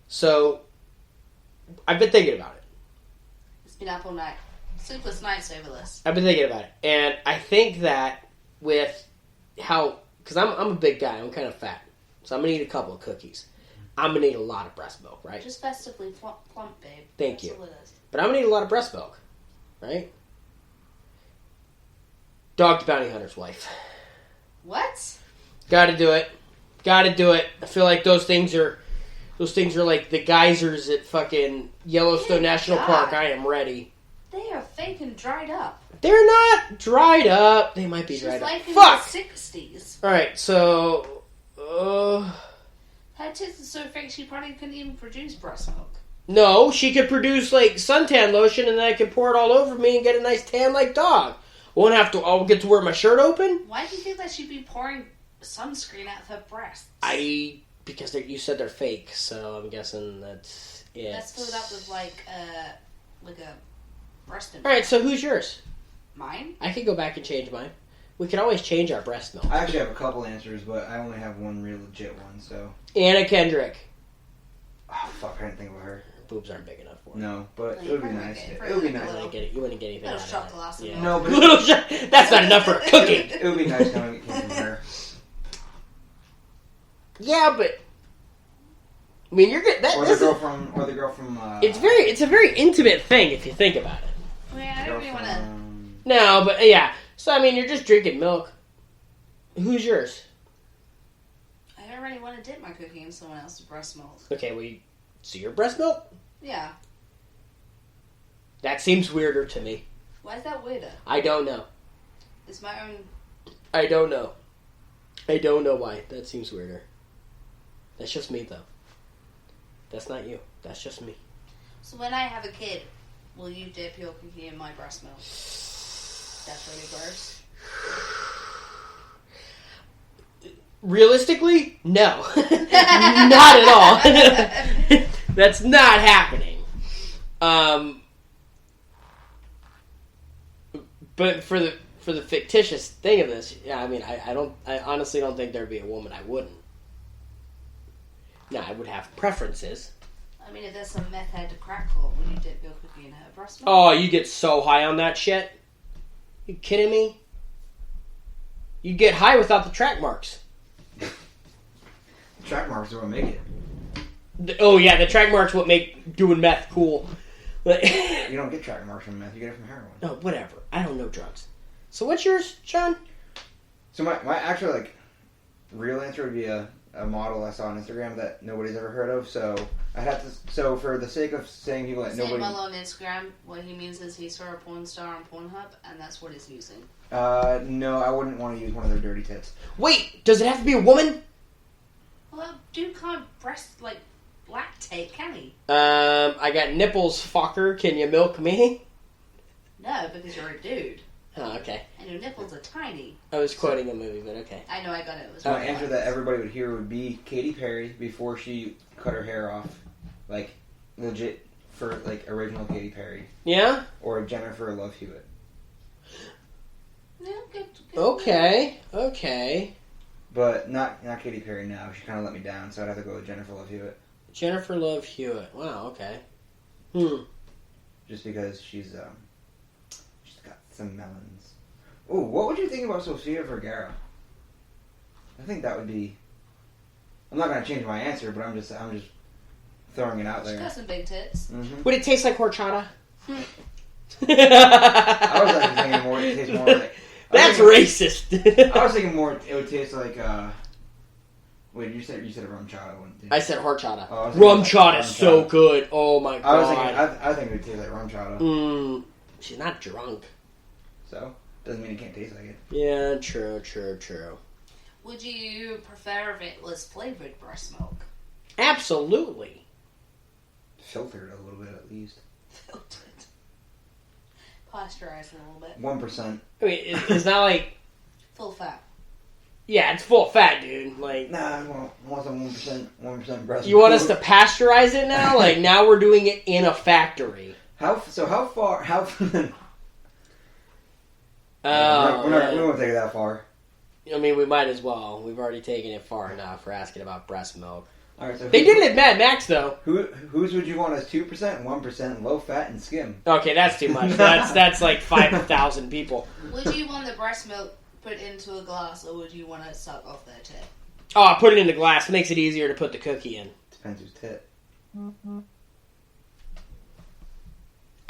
So, I've been thinking about it. It's been up all night. Sleepless nights over this. I've been thinking about it. And I think that with how... Because I'm a big guy. I'm kind of fat. So I'm going to eat a couple of cookies. I'm going to eat a lot of breast milk, right? Just festively plump, babe. Thank That's you. all it is. But I'm going to eat a lot of breast milk, right? Dog the Bounty Hunter's wife. What? Gotta do it. Gotta do it. I feel like those things are like the geysers at fucking Yellowstone Yeah, National God. Park. I am ready. They are fake and dried up. They're not dried up. They might be She's dried like up. in Fuck! the 60s. Alright, so... Her tits are so fake she probably couldn't even produce breast milk. no, she could produce, like, suntan lotion and then I could pour it all over me and get a nice tan like dog. I'll get to wear my shirt open? Why do you think that she'd be pouring sunscreen out of her breasts? Because you said they're fake, so I'm guessing that's it. That's filled up with like a breast implant. Alright, so who's yours? Mine? I could go back and change mine. We could always change our breast milk. I actually have a couple answers, but I only have one real legit one, so... Anna Kendrick. Oh, fuck, I didn't think about her. Boobs aren't big enough for her. No, but No, it would be you nice. probably It get it. would be You nice. wouldn't get anything Little out shot of glass that. of Yeah. milk. No, but Little shot. That's not enough for cooking. it would be nice knowing it came from her. Yeah, but I mean, you're good. Or the girl from... It's a very intimate thing if you think about it. I mean, I don't really want to. No, but yeah. So I mean, you're just drinking milk. Who's yours? I don't really want to dip my cookie in someone else's breast milk. Okay, so your breast milk? Yeah. That seems weirder to me. Why is that weirder? I don't know. It's my own. I don't know. I don't know why. That seems weirder. That's just me, though. That's not you. That's just me. So when I have a kid, will you dip your cookie in my breast milk? That's really gross. Realistically, no. Not at all. That's not happening. But for the fictitious thing of this, yeah, I mean, I honestly don't think there'd be a woman I wouldn't. Now, I would have preferences. I mean, if there's some meth head to crack court, will you dip your cookie in her breast milk? Oh, you get so high on that shit? You kidding me? You get high without the track marks. Track marks are what make it. Oh yeah, the track marks what make doing meth cool. You don't get track marks from meth. You get it from heroin. No, whatever. I don't know drugs. So what's yours, Sean? So my actual real answer would be a model I saw on Instagram that nobody's ever heard of. So I'd have to. So for the sake of saying people that nobody. Well, on Instagram, what he means is he saw a porn star on Pornhub, and that's what he's using. No, I wouldn't want to use one of their dirty tits. Wait, does it have to be a woman? Well, dude can't lactate, can he? I got nipples, fucker. Can you milk me? No, because you're a dude. Oh, okay. And your nipples are tiny. I was quoting a movie, but okay. I know, I got it. It was My answer that everybody would hear would be Katy Perry before she cut her hair off. Legit, for, original Katy Perry. Yeah? Or Jennifer Love Hewitt. Yeah, good. Okay. But not Katy Perry now. She kind of let me down, so I'd have to go with Jennifer Love Hewitt. Jennifer Love Hewitt. Wow, okay. Just because she's got some melons. Ooh, what would you think about Sofia Vergara? I think that would be... I'm not going to change my answer, but I'm just throwing it out there. She's got some big tits. Mm-hmm. Would it taste like horchata? I was thinking more. It tastes more like. That's racist. I was thinking more. It would taste like. Wait, you said rum chata, wouldn't you? I said horchata. Oh, rum chata is so good. Oh my god. I was thinking. I think it would taste like rum chata. She's not drunk. So doesn't mean it can't taste like it. Yeah, true. Would you prefer if it was flavored breast milk? Absolutely. Filtered a little bit at least. Filtered. Pasteurized a little bit. 1%. I mean, it's not like full fat. Yeah, it's full fat, dude. Like, nah, I want some 1% breast. You want us to pasteurize it now? Like, now we're doing it in a factory. How far? We won't take it that far. I mean, we might as well. We've already taken it far enough for asking about breast milk. All right, so they did it at Mad Max, though. Whose would you want as 2%, 1%, low fat, and skim? Okay, that's too much. That's like 5,000 people. Would you want the breast milk put into a glass, or would you want to suck off their tit? Oh, put it in the glass. Makes it easier to put the cookie in. Depends whose tit.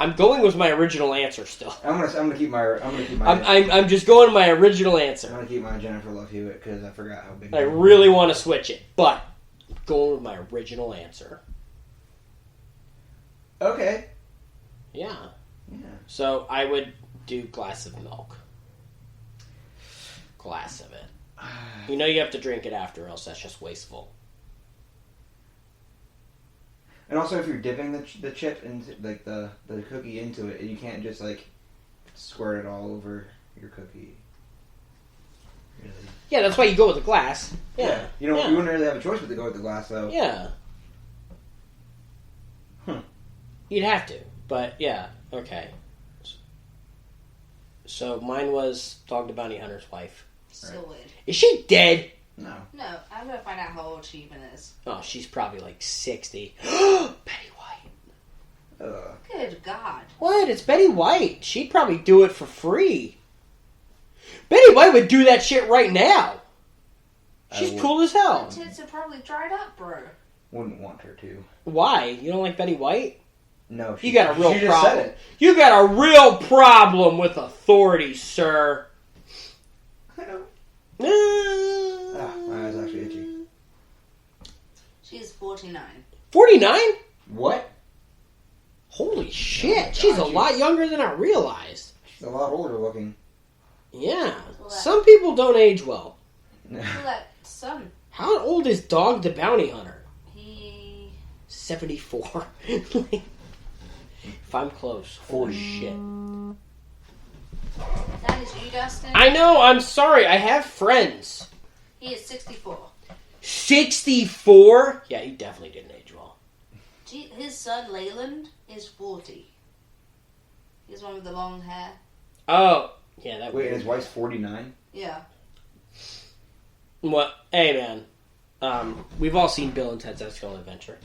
I'm going with my original answer still. I'm gonna keep my. I'm just going with my original answer. I'm gonna keep my Jennifer Love Hewitt because I forgot how big. I really want to switch it, but I'm going with my original answer. Okay. Yeah. Yeah. So I would do glass of milk. Glass of it. You know you have to drink it after, else that's just wasteful. And also, if you're dipping the chip into the cookie into it, you can't just squirt it all over your cookie. Really. Yeah, that's why you go with the glass. Yeah. You wouldn't really have a choice but to go with the glass, though. Yeah. You'd have to, but yeah, okay. So mine was Dog the Bounty Hunter's wife. Still would. Is she dead? No, I'm gonna find out how old she even is. Oh, she's probably like 60. Betty White. Good God. What? It's Betty White. She'd probably do it for free. Betty White would do that shit right now. She's cool as hell. Her tits are probably dried up, bro. Wouldn't want her to. Why? You don't like Betty White? No, you got a real she problem. Just said it. You got a real problem with authority, sir. I know. My eye's actually itchy. She's 49. 49? What? Holy shit. God, she's a lot younger than I realized. She's a lot older looking. Yeah. Some people don't age well. Look at that son. How old is Dog the Bounty Hunter? He... 74. If I'm close. Holy shit. That is you, Dustin? I know, I'm sorry. I have friends. He is 64. 64? Yeah, he definitely didn't age well. His son, Leyland, is 40. He's one with the long hair. Oh, yeah, that Wait, and his wife's 49? Yeah. What? Hey, man. We've all seen Bill and Ted's Excellent Adventure.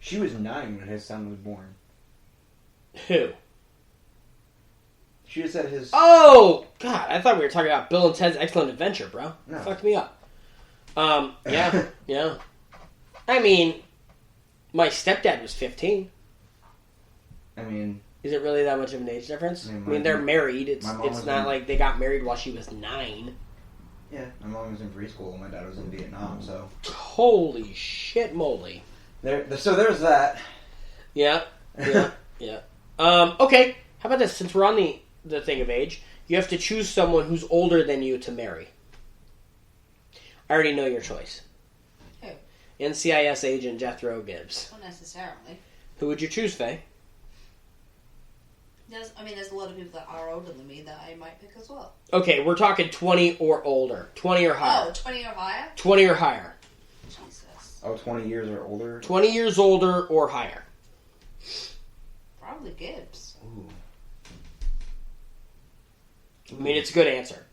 She was 9 when his son was born. Who? She just said his... Oh! God, I thought we were talking about Bill and Ted's Excellent Adventure, bro. No. Fucked me up. Yeah. Yeah. I mean, my stepdad was 15. I mean... Is it really that much of an age difference? I mean they're married. It's not like they got married while she was 9. Yeah, my mom was in preschool and my dad was in Vietnam, so... Holy shit moly. So there's that. Yeah. Okay, how about this? Since we're on the thing of age, you have to choose someone who's older than you to marry. I already know your choice. Who? NCIS agent Jethro Gibbs. Not necessarily. Who would you choose, Faye? There's a lot of people that are older than me that I might pick as well. Okay, we're talking 20 or older. 20 or higher. Oh, 20 or higher? 20 or higher. Jesus. Oh, 20 years or older? 20 years older or higher. Probably Gibbs. Ooh. I mean, it's a good answer.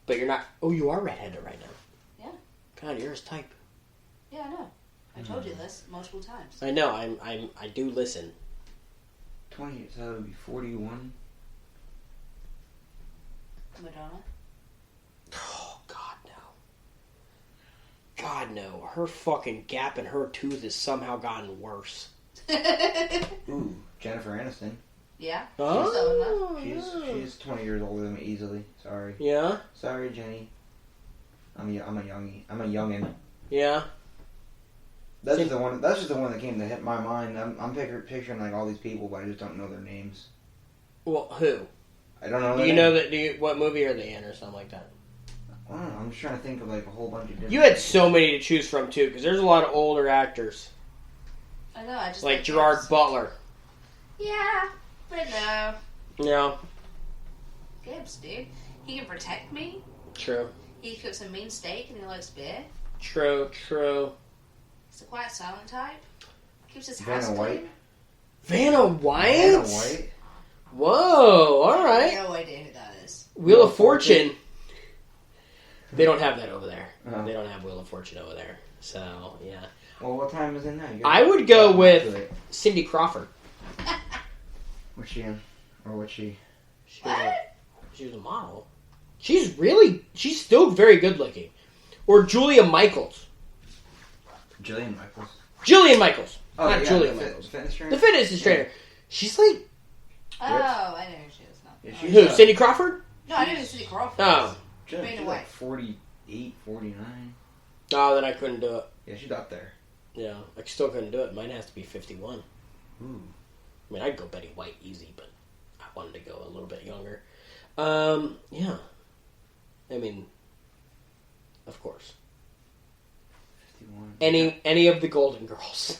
But you're not... Oh, you are redheaded right now. Yeah. God, you're his type. Yeah, I know. I told you this multiple times. I know. I do listen. 20, so that would be 41. Madonna? Oh, God, no. God, no. Her fucking gap in her tooth has somehow gotten worse. Ooh, Jennifer Aniston. Yeah? Oh. She's 20 years older than me easily. Sorry. Yeah? Sorry, Jenny. I'm a youngin'. Yeah? That's just the one that came to hit my mind. I'm picturing like all these people, but I just don't know their names. Well, who? I don't know. Do you know that? What movie are they in, or something like that? I don't know. I'm just trying to think of like a whole bunch of different. You had so many to choose from too, because there's a lot of older actors. I know. I just like Gerard Gibbs. Butler. Yeah, but no. No. Gibbs, dude. He can protect me. True. He cooks a mean steak and he likes beer. True. He's a quiet, silent type. Keeps his Vanna house clean. White. Vanna White? Vanna White. Whoa, alright. I have no idea who that is. Wheel of Fortune. They don't have that over there. Uh-huh. They don't have Wheel of Fortune over there. So, yeah. Well, what time is it now? I would go with Cindy Crawford. What's she in? Or what's she? She was a model. She's still very good looking. Or Julia Michaels. Jillian Michaels. Julian Michaels. Oh, Not yeah, Julia the Michaels. fitness trainer? The fitness trainer. Yeah. She's like... Oh, I know who she is now. Yeah, Who? Cindy Crawford? No, I know who Cindy Crawford Oh. is. She's like 48, 49. Oh, then I couldn't do it. Yeah, she's up there. Yeah, I still couldn't do it. Mine has to be 51. Ooh. I mean, I'd go Betty White easy, but I wanted to go a little bit younger. Yeah. I mean, of course. 51. Any of the Golden Girls.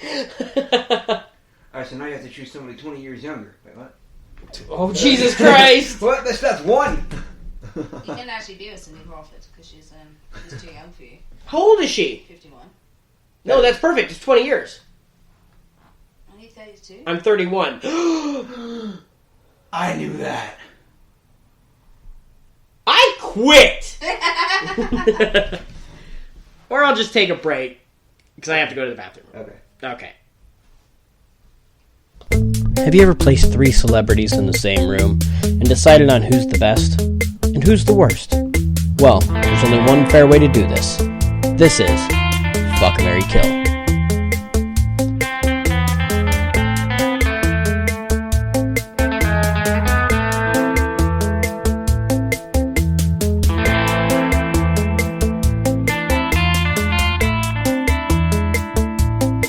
Alright, so now you have to choose somebody 20 years younger. Wait, what? Oh, Jesus Christ! What? That's one! You can actually be with Cindy Crawford because she's too young for you. How old is she? 51. No, that's perfect. It's 20 years. Are you 32? I'm 31. I knew that. I quit! Or I'll just take a break. Because I have to go to the bathroom. Okay. Have you ever placed 3 celebrities in the same room and decided on who's the best and who's the worst? Well, there's only one fair way to do this. This is Fuck, Marry, Kill.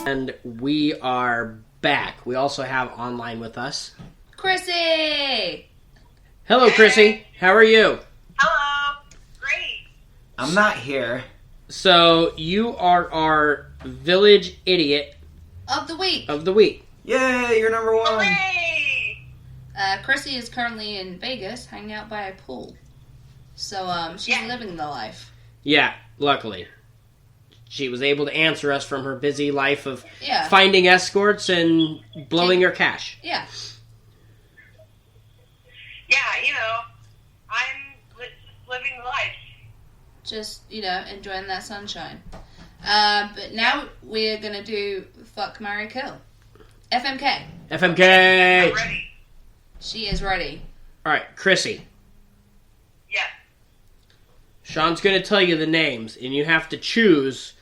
And we are back. We also have online with us Chrissy! Hello, Chrissy. How are you? Hello. Great. I'm not here. So, you are our village idiot Of the week. of the week. Yay, you're number 1. Hooray! Chrissy is currently in Vegas hanging out by a pool. So, she's Yeah. living the life. Yeah, luckily. She was able to answer us from her busy life of Yeah. finding escorts and blowing her cash. Yeah. Yeah, I'm living the life. Just, enjoying that sunshine. But now we're going to do Fuck, Marry, Kill. FMK. FMK! I'm ready. She is ready. Alright, Chrissy. Yeah. Sean's going to tell you the names, and you have to choose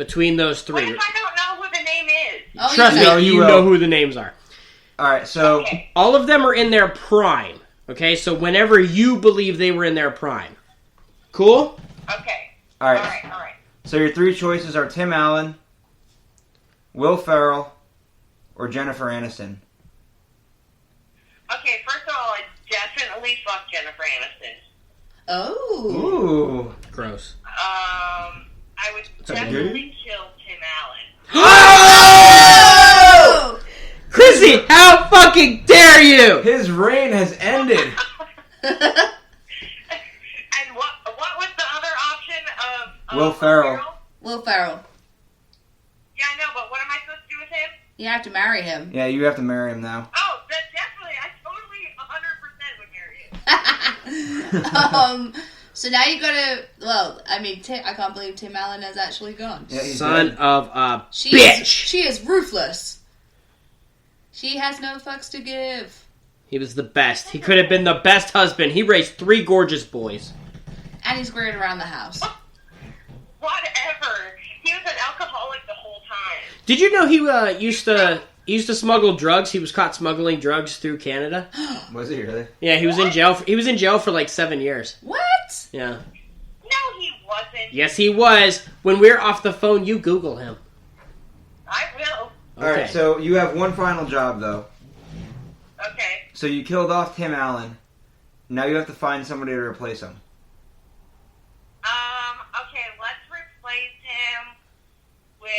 between those What three. if I don't know who the name is? Oh, Trust you me, you will. know who the names are. All right, so Okay. All of them are in their prime. Okay, so whenever you believe they were in their prime. Cool? Okay. all right, All right. so your three choices are Tim Allen, Will Ferrell, or Jennifer Aniston. Okay, first of all, I definitely fuck Jennifer Aniston. Oh. Ooh. Gross. I would that definitely kill Tim Allen. Oh! Chrissy, how fucking dare you? His reign has ended. And what was the other option of Will Ferrell. Will Ferrell. Yeah, I know, but what am I supposed to do with him? You have to marry him. Yeah, you have to marry him now. Oh, that definitely, I totally 100% would marry him. So now you gotta. Well, I mean, I can't believe Tim Allen has actually gone. Yeah, he's Son dead. of a She bitch. She is ruthless. She has no fucks to give. He was the best. He could have been the best husband. He raised 3 gorgeous boys. And he's great around the house. Whatever. He was an alcoholic the whole time. Did you know he used to smuggle drugs? He was caught smuggling drugs through Canada. Was he really? Yeah, he was in jail. He was in jail for like 7 years. What? Yeah. No, he wasn't. Yes, he was. When we're off the phone, you Google him. I will. Okay. All right, so you have one final job though. Okay. So you killed off Tim Allen. Now you have to find somebody to replace him. Okay, let's replace him with...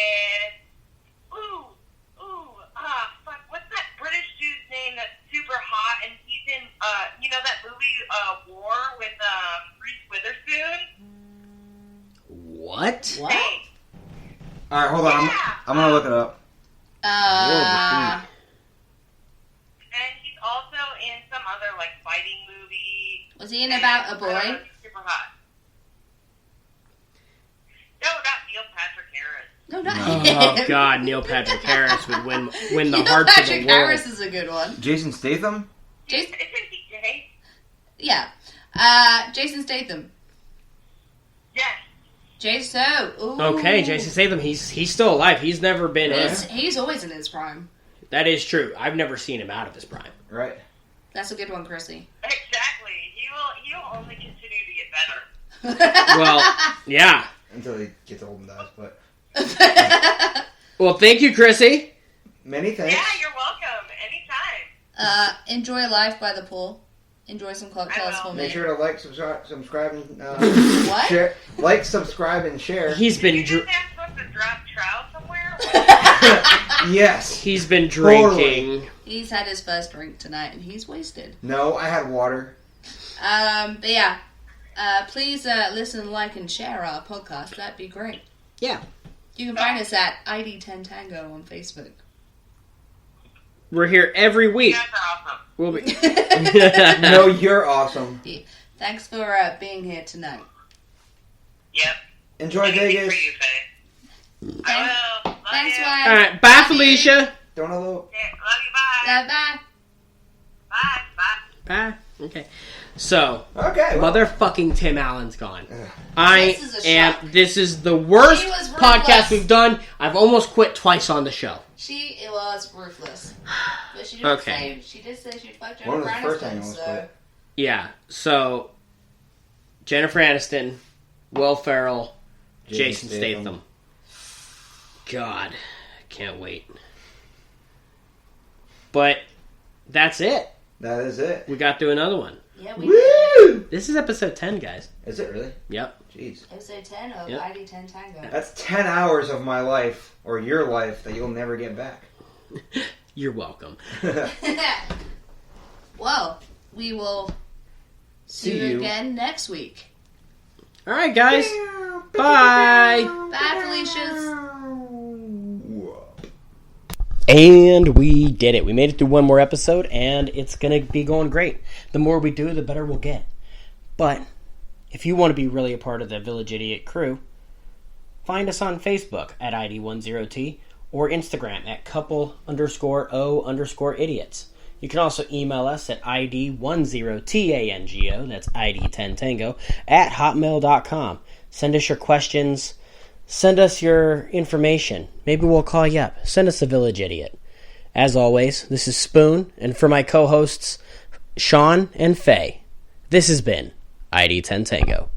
fuck, what's that British dude's name that's super hot and he's in, you know that movie, War with, Reese Witherspoon? What? What? Hey, All right, hold on. Yeah. I'm gonna look it up. and he's also in some other, like, fighting movie. Was he in About a Boy? He's super hot. No, not Neil Patrick Harris. No, not Oh him. God, Neil Patrick Harris would win the Neil hearts Patrick of the world. Harris is a good one. Jason Statham. Jason, Isn't he gay? yeah. Jason Statham. Yes. Jason. Ooh. Okay, Jason Statham. He's still alive. He's never been in. He's always in his prime. That is true. I've never seen him out of his prime. Right. That's a good one, Chrissy. Exactly. He will only continue to get better. Well, yeah. Until he gets old and dies, but Well, thank you, Chrissy. many thanks. Yeah, you're welcome. Anytime. Enjoy life by the pool. Enjoy some cocktails for me. Make sure to like, subscribe, and What? share. Like, subscribe, and share. He's been You think I'm supposed to drop trout somewhere? Yes. he's been Totally. drinking. He's had his first drink tonight and he's wasted. No, I had water. But yeah. Please listen, like, and share our podcast. That'd be great. Yeah. You can find us at ID10Tango on Facebook. We're here every You week. guys are awesome. We'll be. No, you're awesome. Thanks for being here tonight. Yep. Enjoy Anything Vegas. for you, Faye. I will. Love Thanks, you. Wyatt. All right. Bye, Felicia. Don't elope. Yeah, love you. Bye. Bye. Bye. Bye. Bye. Okay. So, Okay. Well, motherfucking Tim Allen's gone. Ugh. This is a shock. This is the worst She was podcast ruthless. we've done. I've almost quit twice on the show. She was ruthless. But she did Okay. say she'd fuck One of Jennifer the first Aniston, things I so quit. Yeah. So, Jennifer Aniston, Will Ferrell, Jason Statham. God, can't wait. But that's it. That is it. We got through another one. yeah, we did. Woo! This is episode 10, guys. Is it really? Yep. Jeez. Episode 10 of Yep. ID10Tango. That's 10 hours of my life, or your life, that you'll never get back. You're welcome. Well, we will see See you you. again next week. All right, guys. Bye. Bye, Felicia's. And we did it. We made it through one more episode, and it's going to be going great. The more we do, the better we'll get. But if you want to be really a part of the Village Idiot crew, find us on Facebook at ID10T or Instagram at couple_O_idiots. You can also email us at ID10TANGO, that's ID10Tango, at hotmail.com. Send us your questions. Send us your information. Maybe we'll call you up. Send us a village idiot. As always, this is Spoon, and for my co-hosts, Sean and Faye, this has been ID10 Tango.